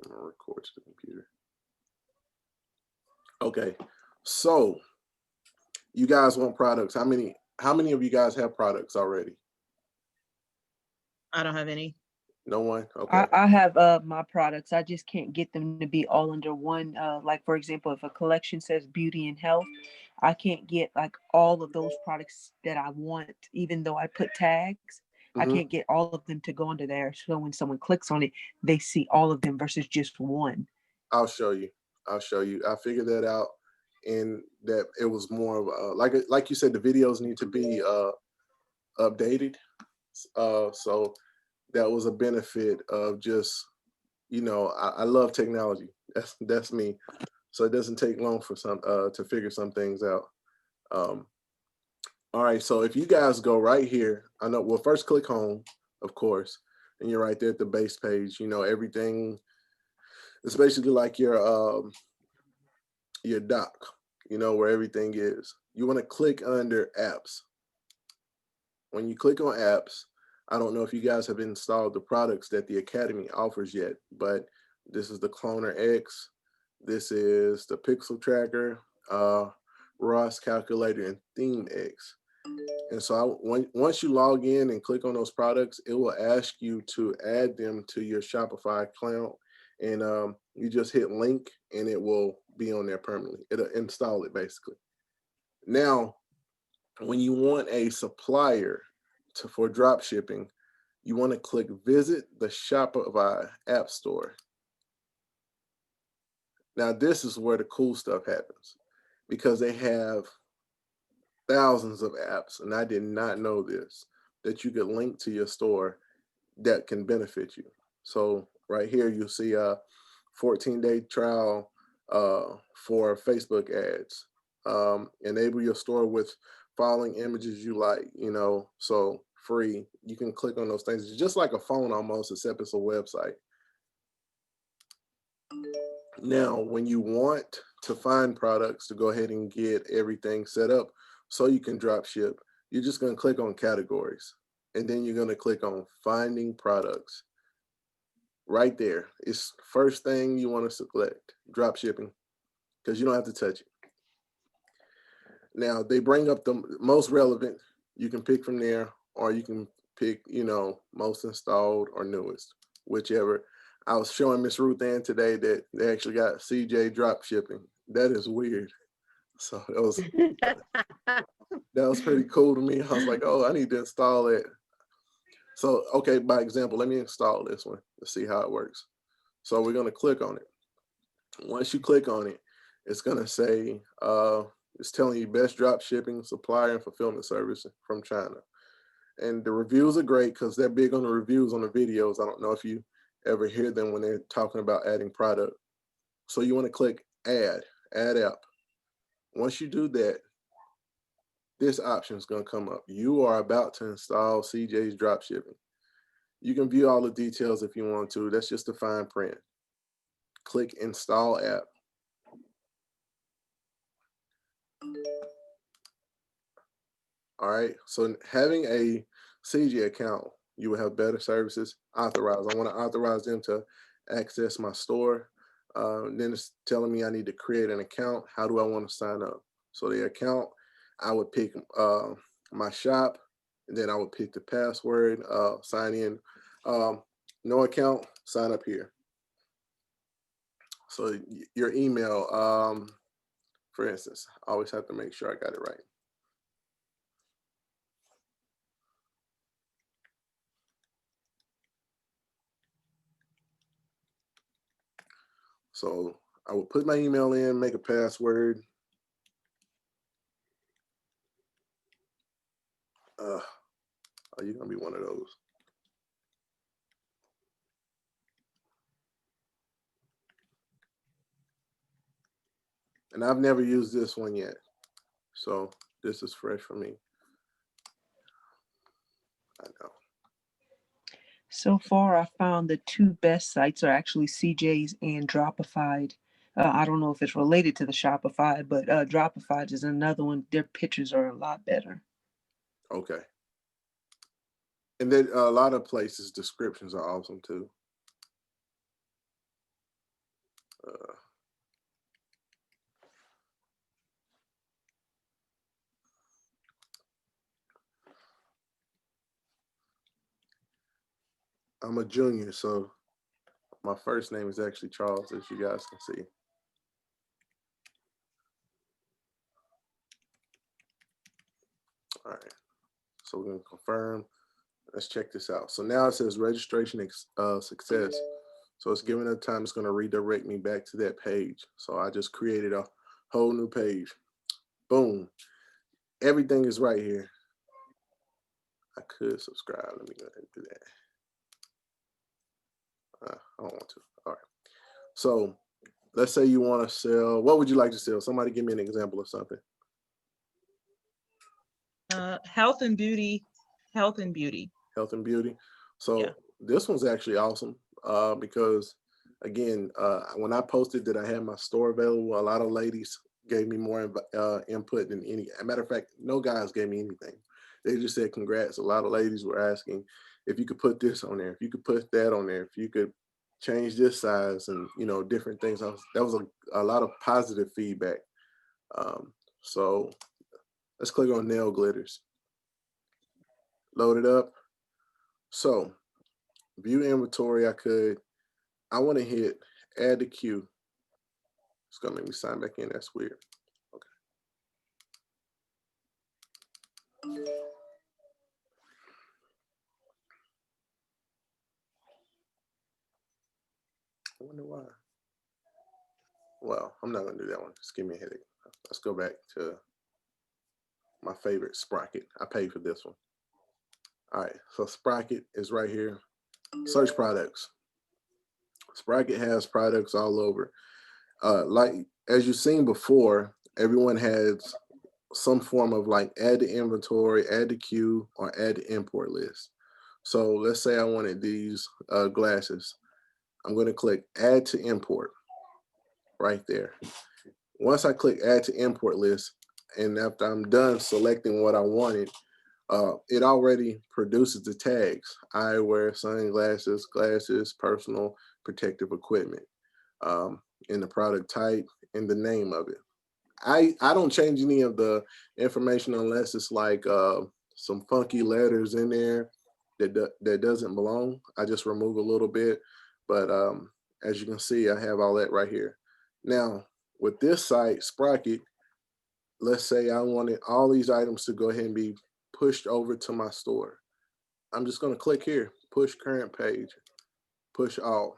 I'm gonna record to the computer. Okay, so you guys want products. How many of you guys have products already? I don't have any. No one? I, Okay. I have my products. I just can't get them to be all under one. Like for example, if a collection says beauty and health, I can't get like all of those products that I want, even though I put tags. I Hmm. can't get all of them to go under there. So when someone clicks on it, they see all of them versus just one. I'll show you. I'll show you. I figured that out, and that it was more of like you said, the videos need to be updated. So that was a benefit of just I love technology. That's me. So it doesn't take long for some to figure some things out. Um, all right. So if you guys go right here, I know. Well, first click home, of course, and you're right there at the base page. Everything. It's basically like your dock. Where everything is. You want to click under apps. When you click on apps, I don't know if you guys have installed the products that the Academy offers yet, but this is the Cloner X, this is the Pixel Tracker, Ross Calculator, and Theme X. And so once you log in and click on those products, it will ask you to add them to your Shopify account. And you just hit link and it will be on there permanently. It'll install it basically. Now, when you want a supplier for drop shipping, you want to click visit the Shopify App Store. Now, this is where the cool stuff happens because they have thousands of apps, and I did not know this, that you could link to your store that can benefit you. So right here, you'll see a 14-day trial for Facebook ads. Enable your store with following images you like, so free. You can click on those things. It's just like a phone almost, except it's a website. Now, when you want to find products to go ahead and get everything set up so you can drop ship, you're just going to click on categories. And then you're going to click on finding products. Right there. It's first thing you want to select, drop shipping, because you don't have to touch it. Now, they bring up the most relevant. You can pick from there, or you can pick, most installed or newest, whichever. I was showing Miss Ruth Ann today that they actually got CJ drop shipping. That is weird. So that was pretty cool to me. I was like, oh, I need to install it. So, okay, by example, let me install this one to see how it works. So we're going to click on it. Once you click on it, it's going to say, it's telling you best drop shipping, supplier, and fulfillment service from China. And the reviews are great because they're big on the reviews on the videos. I don't know if you ever hear them when they're talking about adding product. So you want to click add app. Once you do that, this option is going to come up. You are about to install CJ's dropshipping. You can view all the details if you want to. That's just the fine print. Click install app. All right. So having a CJ account, you will have better services. Authorize. I want to authorize them to access my store. Then it's telling me I need to create an account. How do I want to sign up? So the account, I would pick my shop, and then I would pick the password, sign in. No account, sign up here. So your email, for instance, I always have to make sure I got it right. So I would put my email in, make a password. Are you gonna be one of those? And I've never used this one yet. So this is fresh for me. I know. So far, I found the two best sites are actually CJ's and Dropify. I don't know if it's related to the Shopify, but Dropify is another one. Their pictures are a lot better. Okay. And then a lot of places descriptions are awesome too. Uh, I'm a junior, so my first name is actually Charles, as you guys can see. All right, so we're gonna confirm. Let's check this out. So now it says registration success. So it's giving it time. It's gonna redirect me back to that page. So I just created a whole new page. Boom. Everything is right here. I could subscribe. Let me go ahead and do that. I don't want to. All right. So let's say you want to sell. What would you like to sell? Somebody give me an example of something. Health and beauty. Health and beauty. Health and beauty. So Yeah. this one's actually awesome because, again, when I posted that I had my store available, a lot of ladies gave me more input than any. As a matter of fact, no guys gave me anything. They just said congrats. A lot of ladies were asking if you could put this on there, if you could put that on there, if you could change this size, and different things. That was a lot of positive feedback. So let's click on nail glitters. Load it up. So view inventory. I want to hit add to queue. It's gonna make me sign back in. That's weird. Okay. I wonder why. Well, I'm not gonna do that one. Just give me a headache. Let's go back to my favorite, Sprocket. I paid for this one. All right, so Sprocket is right here. Search products. Sprocket has products all over. Like as you've seen before, everyone has some form of like add to inventory, add to queue, or add to import list. So let's say I wanted these glasses. I'm going to click add to import right there. Once I click add to import list, and after I'm done selecting what I wanted, it already produces the tags: eyewear, sunglasses, glasses, personal protective equipment, in the product type and the name of it. I don't change any of the information unless it's like some funky letters in there that doesn't belong. I just remove a little bit, but as you can see, I have all that right here. Now with this site, Sprocket, let's say I wanted all these items to go ahead and be pushed over to my store. I'm just going to click here, push current page, push all.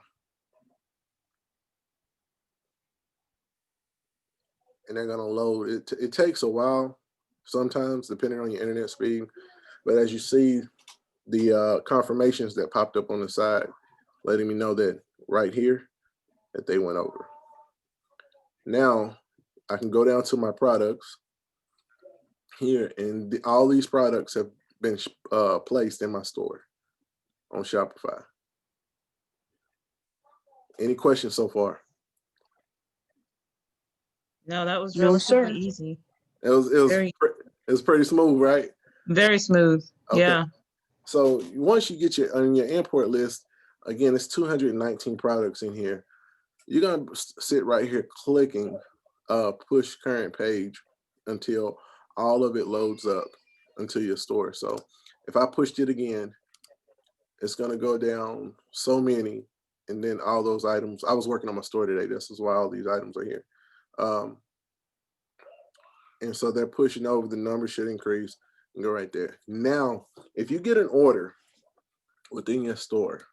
And they're going to load. It takes a while sometimes, depending on your internet speed. But as you see, the confirmations that popped up on the side, letting me know that right here, that they went over. Now, I can go down to my products here, and all these products have been placed in my store on Shopify. Any questions so far? No, that was No, relatively sir. easy. It Very, was pretty smooth, right? very smooth. Okay. Yeah. So once you get on your import list, again, it's 219 products in here. You're gonna sit right here clicking push current page until all of it loads up into your store. So if I pushed it again, it's gonna go down so many, and then all those items. I was working on my store today. This is why all these items are here. And so they're pushing over, the number should increase and go right there. Now, if you get an order within your store,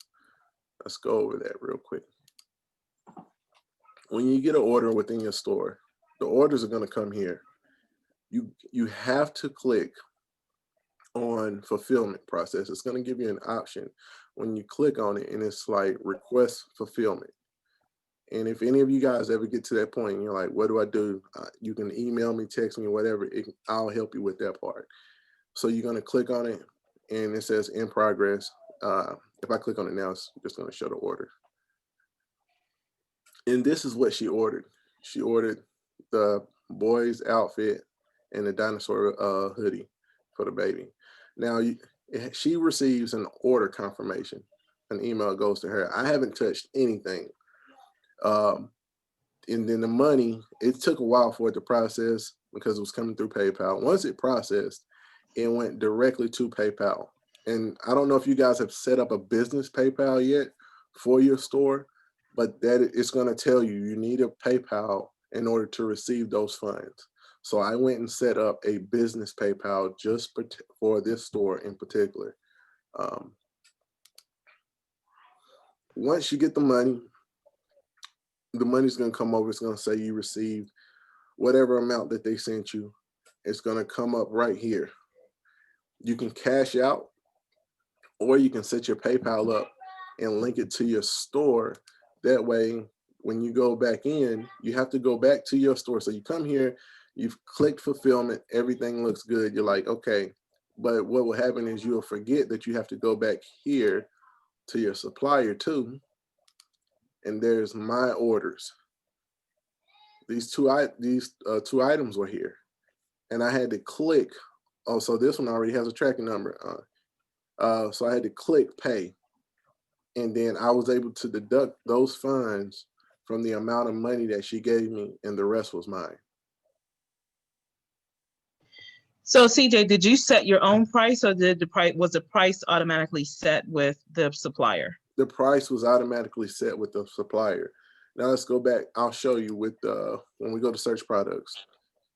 let's go over that real quick. When you get an order within your store, the orders are going to come here. You have to click on fulfillment process. It's going to give you an option when you click on it, and it's like request fulfillment. And if any of you guys ever get to that point and you're like, what do I do? You can email me, text me, whatever. I'll help you with that part. So you're going to click on it, and it says in progress. If I click on it now, it's just going to show the order. And this is what she ordered. She ordered the boy's outfit and the dinosaur hoodie for the baby. Now she receives an order confirmation. An email goes to her. I haven't touched anything. and then the money, it took a while for it to process because it was coming through PayPal. Once it processed, it went directly to PayPal. And I don't know if you guys have set up a business PayPal yet for your store, but that it's going to tell you you need a PayPal in order to receive those funds. So I went and set up a business PayPal just for this store in particular. Um, Once you get the money's going to come over. It's going to say you received whatever amount that they sent you. It's going to come up right here. You can cash out, or you can set your PayPal up and link it to your store. That way, when you go back in, you have to go back to your store. So you come here, you've clicked fulfillment, everything looks good. You're like, okay. But what will happen is you'll forget that you have to go back here to your supplier too. And there's my orders. These two items were here, and I had to click. Oh, so this one already has a tracking number. So I had to click pay, and then I was able to deduct those funds from the amount of money that she gave me, and the rest was mine. So CJ, did you set your own price, or did the price automatically set with the supplier? The price was automatically set with the supplier. Now let's go back. I'll show you with when we go to search products.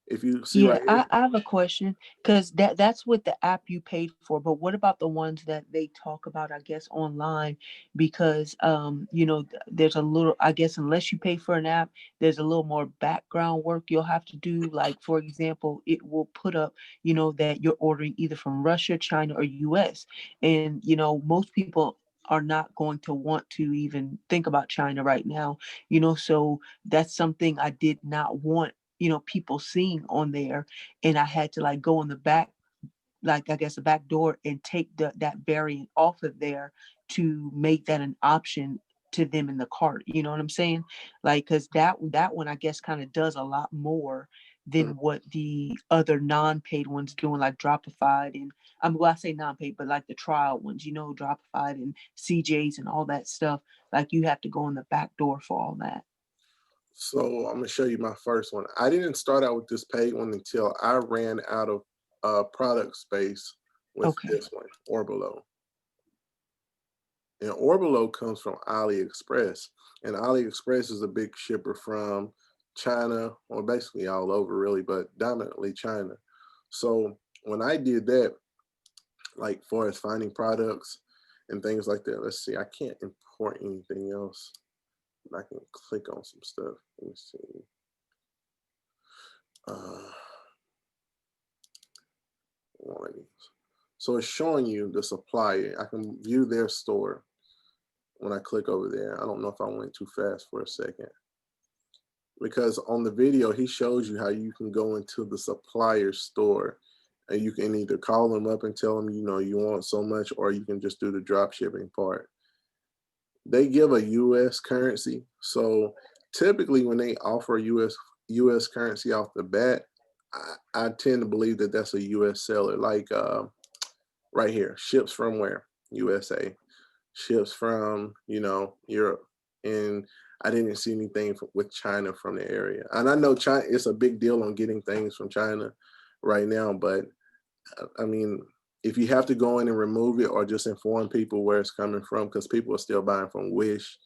If you see Yeah, right here, I have a question because that's what the app you paid for. But what about the ones that they talk about, I guess, online? Because there's a little, I guess, unless you pay for an app, there's a little more background work you'll have to do. Like, for example, it will put up, that you're ordering either from Russia, China, or US. And, most people are not going to want to even think about China right now, so that's something I did not want people seeing on there. And I had to like go in the back, like I guess the back door, and take that variant off of there to make that an option to them in the cart. You know what I'm saying? Like, because that one I guess kind of does a lot more than what the other non-paid ones doing, like Dropified and I say non-paid, but like the trial ones, Dropified and CJ's and all that stuff. Like you have to go in the back door for all that. so I'm gonna show you my first one. I didn't start out with this paid one until I ran out of product space with Okay. this one, Orbolo. And Orbolo comes from AliExpress. And AliExpress is a big shipper from China, or basically all over really, but dominantly China. So when I did that, like far as finding products and things like that, let's see, I can't import anything else. I can click on some stuff. Let me see. One of these. So it's showing you the supplier. I can view their store when I click over there. I don't know if I went too fast for a second. Because on the video, he shows you how you can go into the supplier store and you can either call them up and tell them, you want so much, or you can just do the drop shipping part. They give a US currency. So typically when they offer US currency off the bat, I tend to believe that that's a US seller. Like right here, ships from where? USA. Ships from, Europe. And I didn't see anything with China from the area. And I know China, it's a big deal on getting things from China right now, but I mean, if you have to go in and remove it or just inform people where it's coming from, because people are still buying from Wish,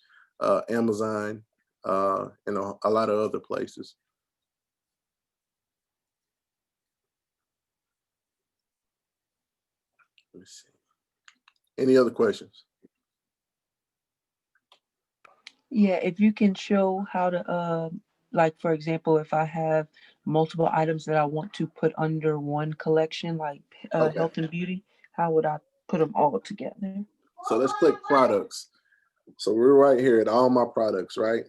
Amazon, and a lot of other places. Let me see. Any other questions? Yeah, if you can show how to, like for example, if I have multiple items that I want to put under one collection, like Okay. health and beauty, how would I put them all together? So let's click products. So we're right here at all my products, right?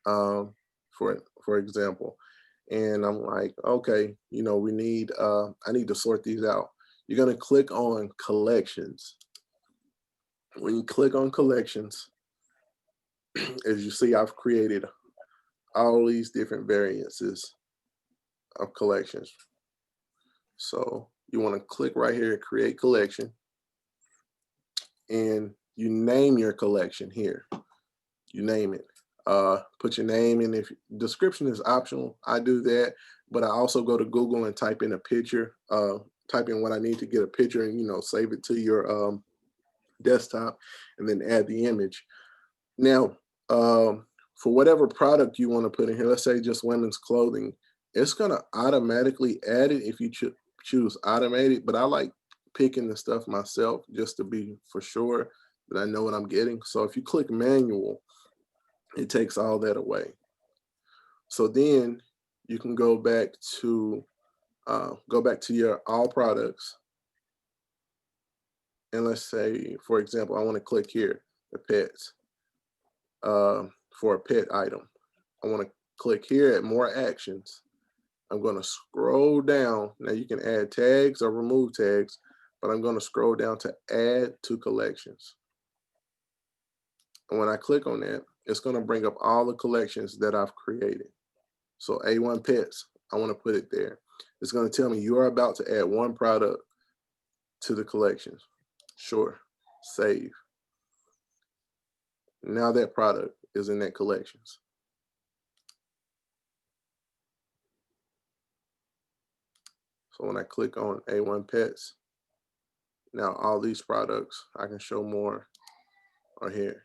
Um, for example, and I'm like, okay, we need, I need to sort these out. You're gonna click on collections. When you click on collections, as you see, I've created all these different variances of collections. So you want to click right here, create collection, and you name your collection here. You name it. Put your name in. If description is optional, I do that, but I also go to Google and type in a picture, type in what I need to get a picture, and save it to your desktop, and then add the image. Now, for whatever product you want to put in here, let's say just women's clothing, it's gonna automatically add it if you choose automated. But I like picking the stuff myself just to be for sure that I know what I'm getting. So if you click manual, it takes all that away. So then you can go back to your all products, and let's say, for example, I want to click here, the pets, for a pet item. I want to click here at more actions. I'm going to scroll down. Now you can add tags or remove tags, but I'm going to scroll down to add to collections. And when I click on that, it's going to bring up all the collections that I've created. So A1 Pets, I want to put it there. It's going to tell me you are about to add one product to the collections. Sure, save. Now that product is in that collections. So when I click on A1 Pets, now all these products I can show more are here.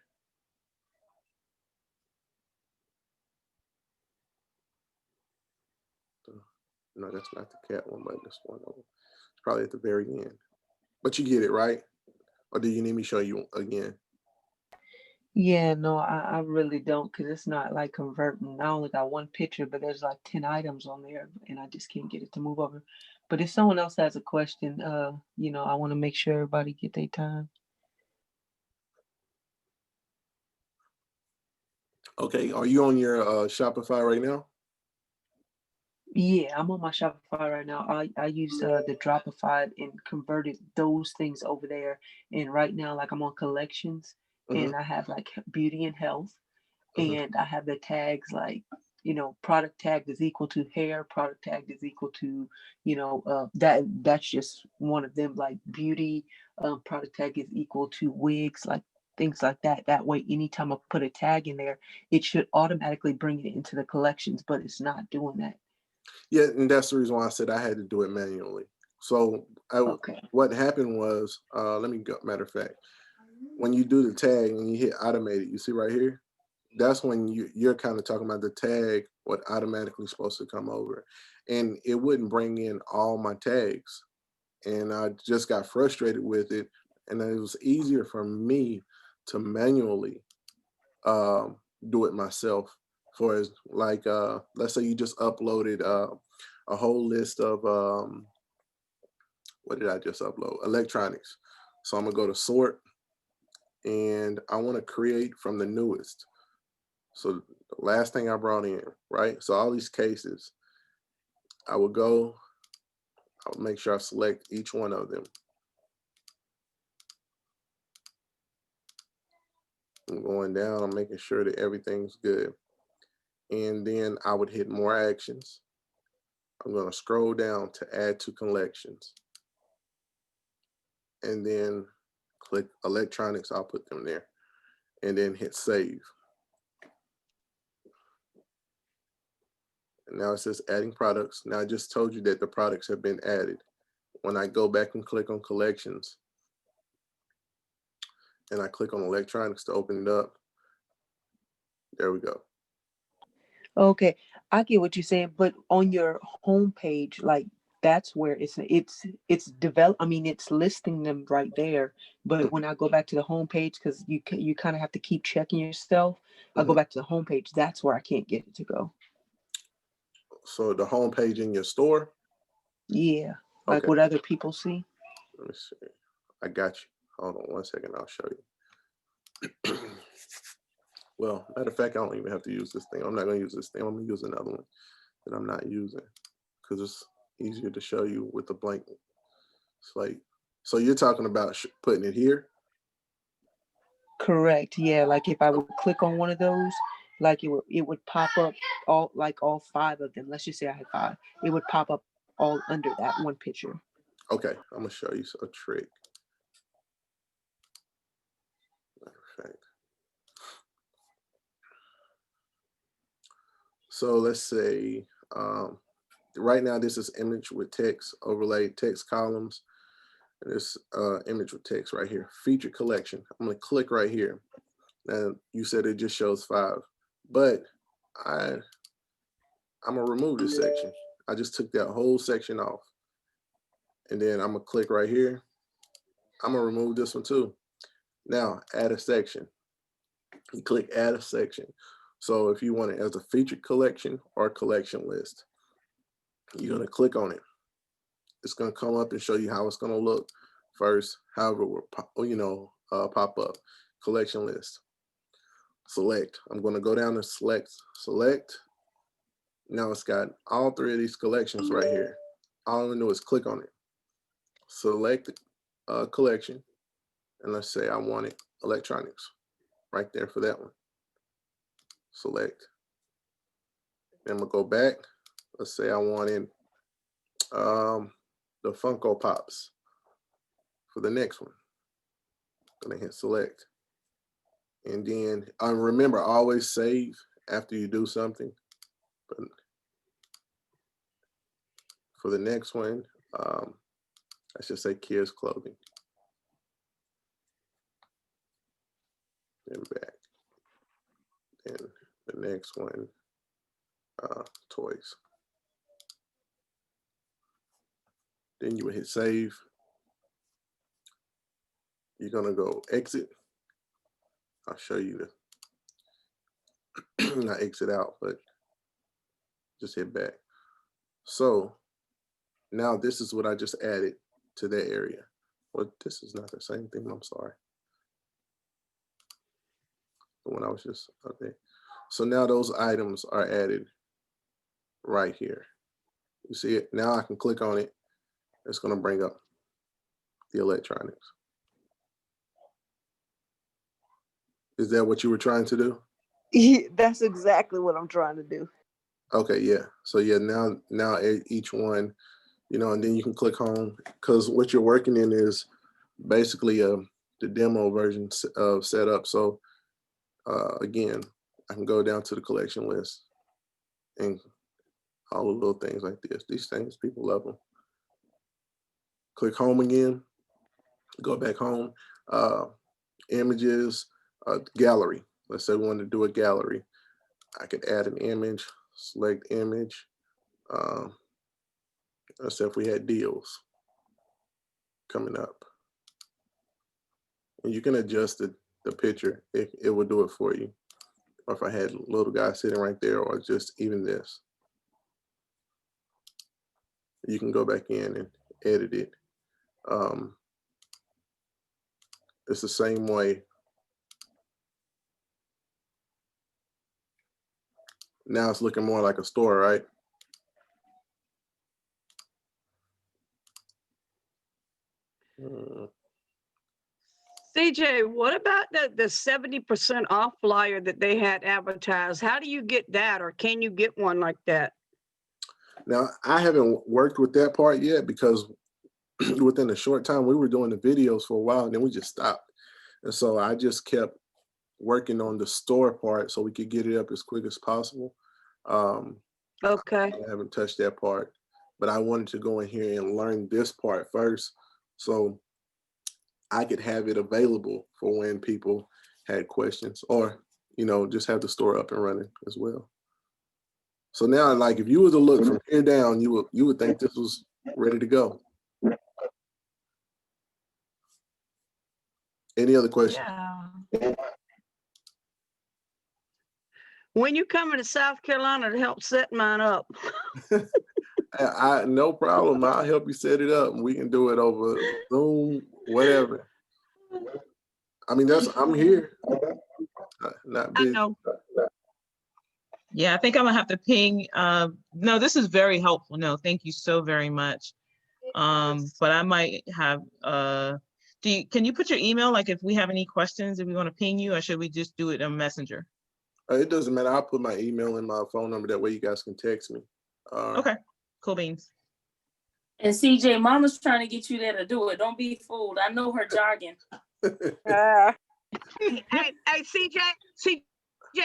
No, that's not the cat one, but this one. It's probably at the very end. But you get it, right? Or do you need me to show you again? Yeah, no, I really don't, because it's not like converting. I only got one picture, but there's like 10 items on there, and I just can't get it to move over. But if someone else has a question, I want to make sure everybody get their time. Okay, are you on your Shopify right now? Yeah, I'm on my Shopify right now. I used the Dropify and converted those things over there. And right now, like I'm on collections, Mm-hmm, and I have like beauty and health, mm-hmm. and I have the tags like, product tag is equal to hair, product tag is equal to, that's just one of them, like beauty, product tag is equal to wigs, like things like that. That way, anytime I put a tag in there, it should automatically bring it into the collections, but it's not doing that. Yeah, and that's the reason why I said I had to do it manually. So Okay. what happened was, let me go. Matter of fact, when you do the tag and you hit automated, you see right here, that's when you're kind of talking about the tag, what automatically supposed to come over, and it wouldn't bring in all my tags, and I just got frustrated with it, and it was easier for me to manually um, do it myself. For as like, let's say you just uploaded a whole list of what did I just upload? Electronics. So I'm gonna go to sort, and I want to create from the newest. So the last thing I brought in, right? So all these cases, I will go, I'll make sure I select each one of them. I'm going down, I'm making sure that everything's good. And then I would hit more actions. I'm going to scroll down to add to collections. And then click electronics, I'll put them there. And then hit save. And now it says adding products. Now I just told you that the products have been added. When I go back and click on collections, and I click on electronics to open it up, there we go. Okay, I get what you're saying, but on your homepage, like that's where it's develop. I mean, it's listing them right there. But when I go back to the homepage, because you kind of have to keep checking yourself. I go Mhm. back to the homepage. That's where I can't get it to go. So the home page in your store. Yeah, like Okay, what other people see. let me see. I got you. Hold on 1 second. I'll show you. Well, matter of fact, I don't even have to use this thing. I'm not going to use this thing. I'm going to use another one that I'm not using because it's easier to show you with the blank slate. So you're talking about putting it here? Correct. Yeah, like if I would click on one of those, like it would pop up all five of them. Let's just say I had five. It would pop up all under that one picture. Okay, I'm going to show you a trick. Matter of fact. So let's say right now this is image with text overlay, text columns, and this image with text right here, featured collection. I'm gonna click right here. And you said it just shows 5, but I'm gonna remove this section. I just took that whole section off. And then I'm gonna click right here. I'm gonna remove this one too. Now add a section. You click add a section. So if you want it as a featured collection or collection list, you're gonna click on it. It's gonna come up and show you how it's gonna look first. However, it will pop up collection list. Select. I'm gonna go down to select. Now it's got all 3 of these collections right here. All I'm gonna do is click on it. Select the collection, and let's say I wanted electronics right there for that one. Select. Then I'm gonna go back. Let's say I wanted the Funko Pops for the next one. I'm gonna hit select. And then remember, always save after you do something. But for the next one, I should say kids clothing. Then back. And the next one, toys. Then you would hit save. You're gonna go exit. I'll show you the not exit out, but just hit back. So now this is what I just added to that area. Well, this is not the same thing. I'm sorry. The one I was just okay. So now those items are added right here. You see it? Now I can click on it. It's going to bring up the electronics. Is that what you were trying to do? Yeah, that's exactly what I'm trying to do. Okay, yeah. So yeah, now each one, and then you can click home, because what you're working in is basically the demo version of setup. So again, I can go down to the collection list and all the little things like this. These things, people love them. Click home again, go back home, images, gallery. Let's say we want to do a gallery. I could add an image, select image. Let's say if we had deals coming up. And you can adjust the picture if it will do it for you. Or if I had a little guy sitting right there, or just even this. You can go back in and edit it. It's the same way. Now it's looking more like a store, right? CJ, what about the 70% off flyer that they had advertised? How do you get that, or can you get one like that? Now, I haven't worked with that part yet, because within a short time, we were doing the videos for a while and then we just stopped. And so I just kept working on the store part so we could get it up as quick as possible. Okay. I haven't touched that part, but I wanted to go in here and learn this part first, so I could have it available for when people had questions, or just have the store up and running as well. So now, like, if you were to look from here down, you would think this was ready to go. Any other questions? Yeah. When you coming to South Carolina to help set mine up? No problem. I'll help you set it up. We can do it over Zoom, whatever. I mean, I'm here. Not I busy. know. Yeah, I think I'm gonna have to ping. No, this is very helpful. No, thank you so very much. But I might have. Can you put your email? Like, if we have any questions, if we want to ping you, or should we just do it on Messenger? It doesn't matter. I'll put my email and my phone number. That way, you guys can text me. Okay, cool beans. And CJ, Mama's trying to get you there to do it. Don't be fooled. I know her jargon. Hey, CJ,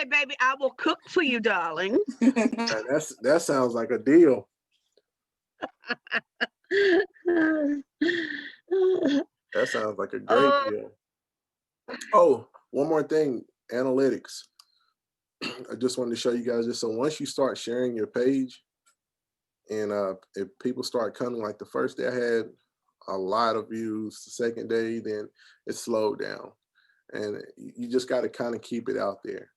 baby, I will cook for you, darling. That sounds like a deal. That sounds like a great deal. Oh, one more thing, analytics. I just wanted to show you guys this. So once you start sharing your page, and if people start coming, like the first day I had a lot of views, the second day, then it slowed down. And you just got to kind of keep it out there,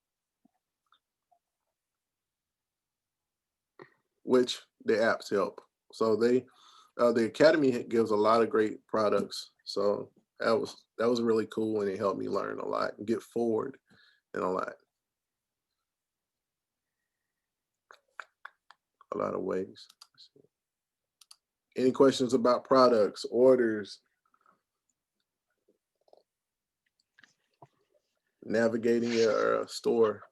which the apps help. So the Academy gives a lot of great products. So that was really cool, and it helped me learn a lot and get forward in a lot of ways. Any questions about products, orders, navigating your store?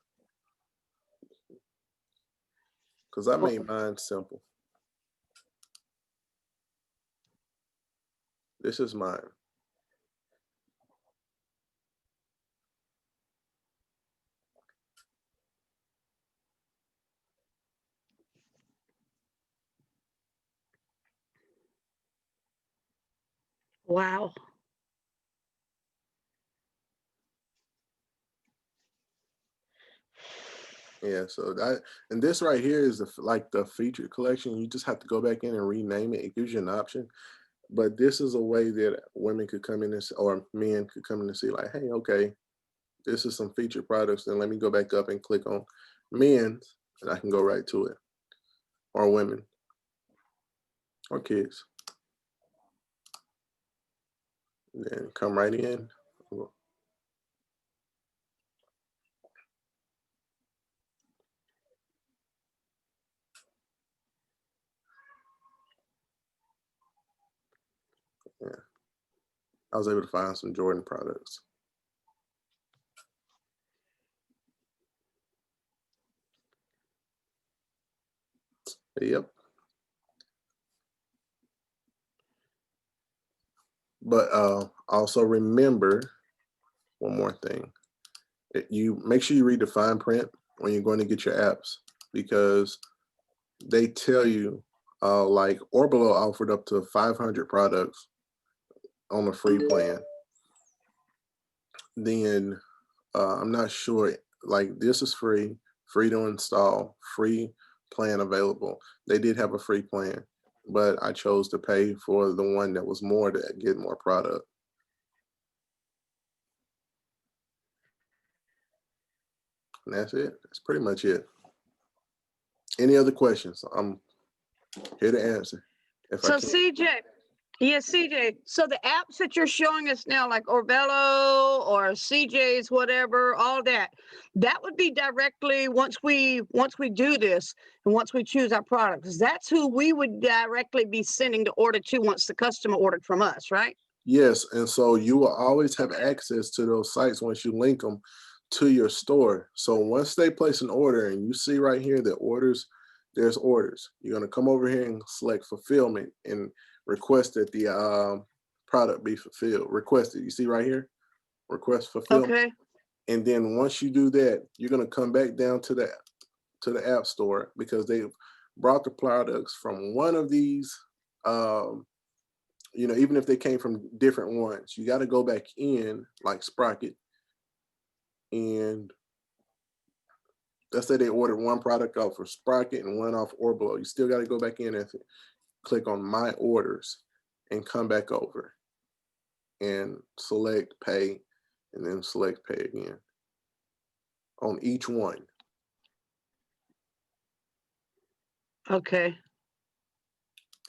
Because I made mine simple. This is mine. Wow. Yeah, so and this right here is like the featured collection. You just have to go back in and rename it. It gives you an option. But this is a way that women could come in and or men could come in and see, like, hey, okay, this is some featured products. Then let me go back up and click on men's, and I can go right to it. Or women. Or kids. And then come right in. Yeah. I was able to find some Jordan products. Yep. But also remember one more thing. You make sure you read the fine print when you're going to get your apps, because they tell you, like Orbelo offered up to 500 products on the free plan. Then I'm not sure, like this is free to install, free plan available. They did have a free plan, but I chose to pay for the one that was more to get more product. And that's it. That's pretty much it. Any other questions? I'm here to answer. If So I can. CJ, yes, CJ. So the apps that you're showing us now, like Orbelo or CJ's, whatever, all that would be directly once we do this and once we choose our products. That's who we would directly be sending the order to once the customer ordered from us, right? Yes, and so you will always have access to those sites once you link them to your store. So once they place an order and you see right here that there's orders, you're going to come over here and select fulfillment and request that the product be fulfilled. Requested. You see right here, request fulfillment. Okay. And then once you do that, you're going to come back down to the App Store, because they've brought the products from one of these. Even if they came from different ones, you got to go back in, like Sprocket, and let's say they ordered one product off of Sprocket and one off Orbelo. You still got to go back in and click on My Orders and come back over and select Pay, and then select Pay again on each one. Okay.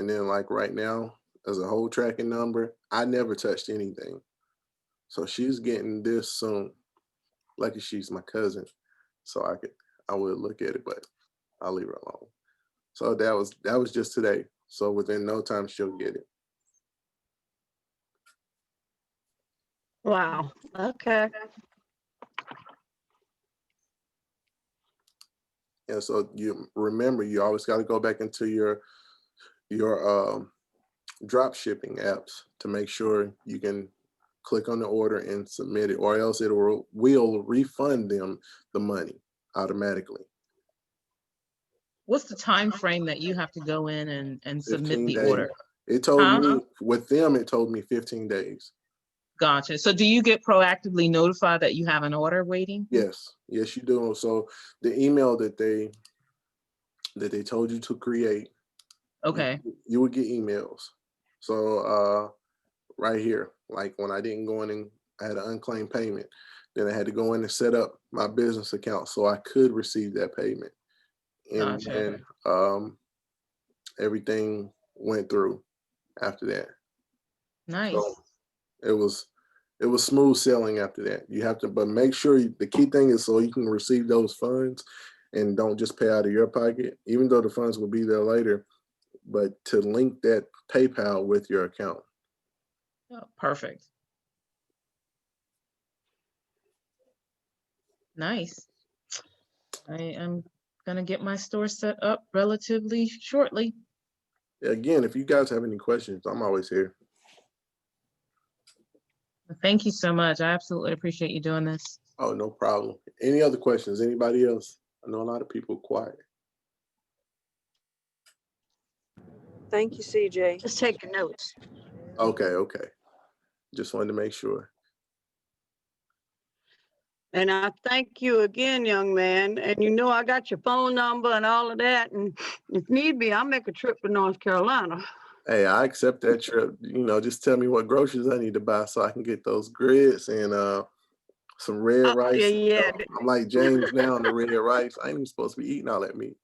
And then, like right now, as a whole tracking number, I never touched anything. So she's getting this soon. Lucky she's my cousin, so I would look at it, but I'll leave her alone. So that was just today. So within no time she'll get it. Wow. Okay. And so you remember, you always got to go back into your drop shipping apps to make sure you can click on the order and submit it, or else will refund them the money. automatically. What's the time frame that you have to go in and submit 15 the days. order? It told Huh? me, with them, it told me 15 days. Gotcha. So do you get proactively notified that you have an order waiting? Yes, yes, you do. So the email that they told you to create, Okay. you would get emails. So right here, like when I didn't go in and I had an unclaimed payment, then I had to go in and set up my business account so I could receive that payment. And Gotcha. then everything went through after that. Nice. So it was smooth sailing after that. You have to, but make sure the key thing is so you can receive those funds and don't just pay out of your pocket, even though the funds will be there later, but to link that PayPal with your account. Oh, perfect. Nice. I am gonna get my store set up relatively shortly. Again, if you guys have any questions, I'm always here. Thank you so much. I absolutely appreciate you doing this. Oh, no problem. Any other questions? Anybody else? I know a lot of people quiet. Thank you, CJ. Just taking notes. Okay. Just wanted to make sure. And I thank you again, young man. And you know I got your phone number and all of that. And if need be, I'll make a trip to North Carolina. Hey, I accept that trip. Just tell me what groceries I need to buy so I can get those grits and some red rice. Yeah. I'm like James now on the red rice. I ain't even supposed to be eating all that meat.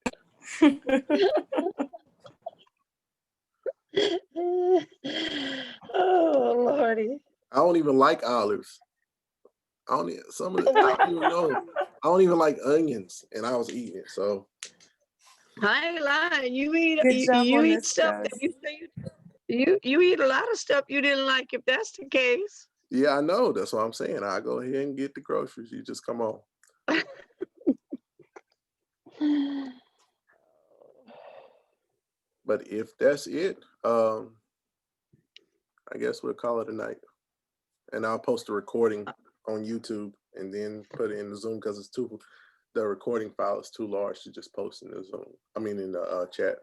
Oh, Lordy. I don't even like olives. I don't even know. I don't even like onions, and I was eating it. So I ain't lying. You eat Good job you on eat this, stuff guys. that you say you eat a lot of stuff you didn't like if that's the case. yeah, I know. That's what I'm saying. I go ahead and get the groceries. You just come on. But if that's it, I guess we'll call it a night. And I'll post a recording on YouTube and then put it in the Zoom because the recording file is too large to just post in the Zoom. I mean, in the chat.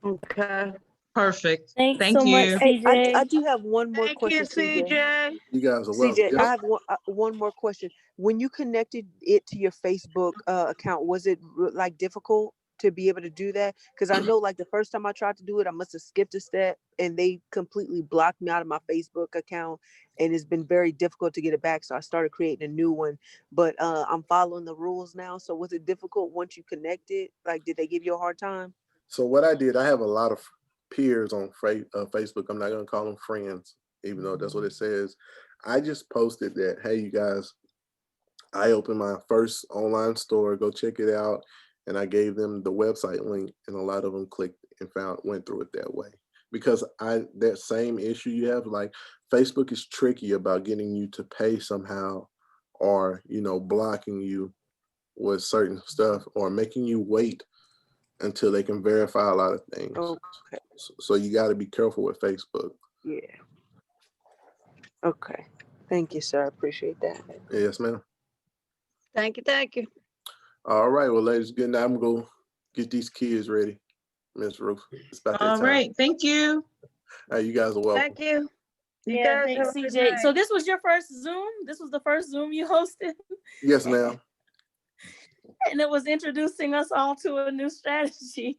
Okay. Perfect. Thanks Thank so much, you. Hey, CJ. I do have one more Thank you, question, CJ. CJ. You guys are welcome. CJ, Yep. I have one more question. When you connected it to your Facebook account, was it like difficult to be able to do that? Because I know like the first time I tried to do it, I must have skipped a step and they completely blocked me out of my Facebook account, and it's been very difficult to get it back. So I started creating a new one, but I'm following the rules now. So was it difficult once you connected? Like, did they give you a hard time? So what I did, I have a lot of peers on Facebook. I'm not going to call them friends, even though that's what it says. I just posted that, hey, you guys, I opened my first online store. Go check it out. And I gave them the website link, and a lot of them clicked and went through it that way. Because that same issue you have, like Facebook is tricky about getting you to pay somehow, or blocking you with certain stuff, or making you wait until they can verify a lot of things. Okay. So you got to be careful with Facebook. Yeah. Okay. Thank you, sir. I appreciate that. Yes, ma'am. Thank you. All right. Well, ladies, good night. I'm going to get these kids ready, Miss Ruth. It's about that All time. right. Thank you. Hey, you guys are welcome. Thank you. You Yeah, guys thanks, have a good CJ. night. So this was your first Zoom? This was the first Zoom you hosted? Yes, ma'am. And it was introducing us all to a new strategy.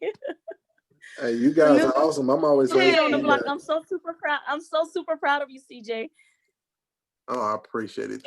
Hey, you guys are awesome. I'm always Kid ready. on the block. I'm so super proud. I'm so super proud of you, CJ. Oh, I appreciate it. Thank